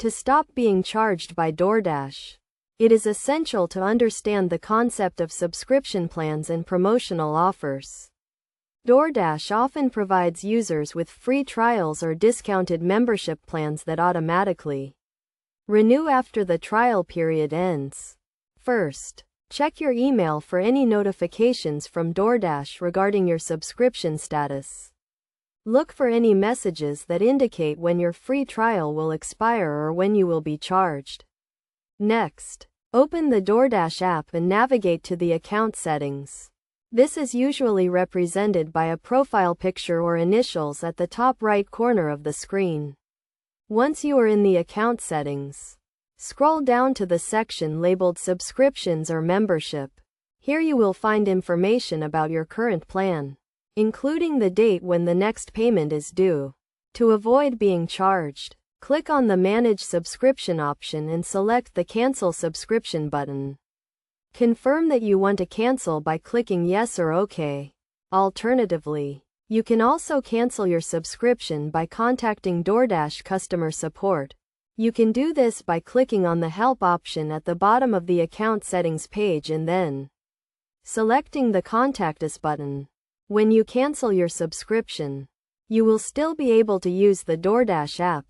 To stop being charged by DoorDash, it is essential to understand the concept of subscription plans and promotional offers. DoorDash often provides users with free trials or discounted membership plans that automatically renew after the trial period ends. First, check your email for any notifications from DoorDash regarding your subscription status. Look for any messages that indicate when your free trial will expire or when you will be charged. Next, open the DoorDash app and navigate to the account settings. This is usually represented by a profile picture or initials at the top right corner of the screen. Once you are in the account settings, scroll down to the section labeled Subscriptions or Membership. Here you will find information about your current plan, including the date when the next payment is due. To avoid being charged, click on the Manage Subscription option and select the Cancel Subscription button. Confirm that you want to cancel by clicking Yes or OK. Alternatively, you can also cancel your subscription by contacting DoorDash customer support. You can do this by clicking on the Help option at the bottom of the account settings page and then selecting the Contact Us button. When you cancel your subscription, you will still be able to use the DoorDash app,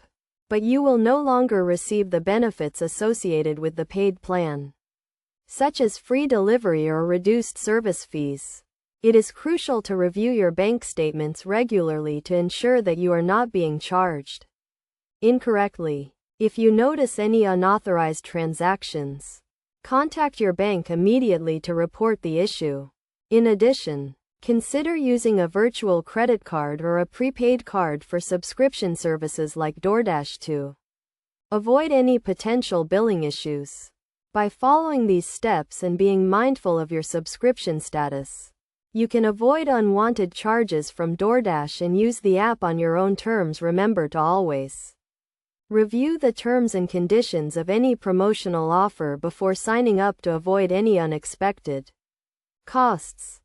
but you will no longer receive the benefits associated with the paid plan, such as free delivery or reduced service fees. It is crucial to review your bank statements regularly to ensure that you are not being charged incorrectly. If you notice any unauthorized transactions, contact your bank immediately to report the issue. In addition, consider using a virtual credit card or a prepaid card for subscription services like DoorDash to avoid any potential billing issues. By following these steps and being mindful of your subscription status, you can avoid unwanted charges from DoorDash and use the app on your own terms. Remember to always review the terms and conditions of any promotional offer before signing up to avoid any unexpected costs.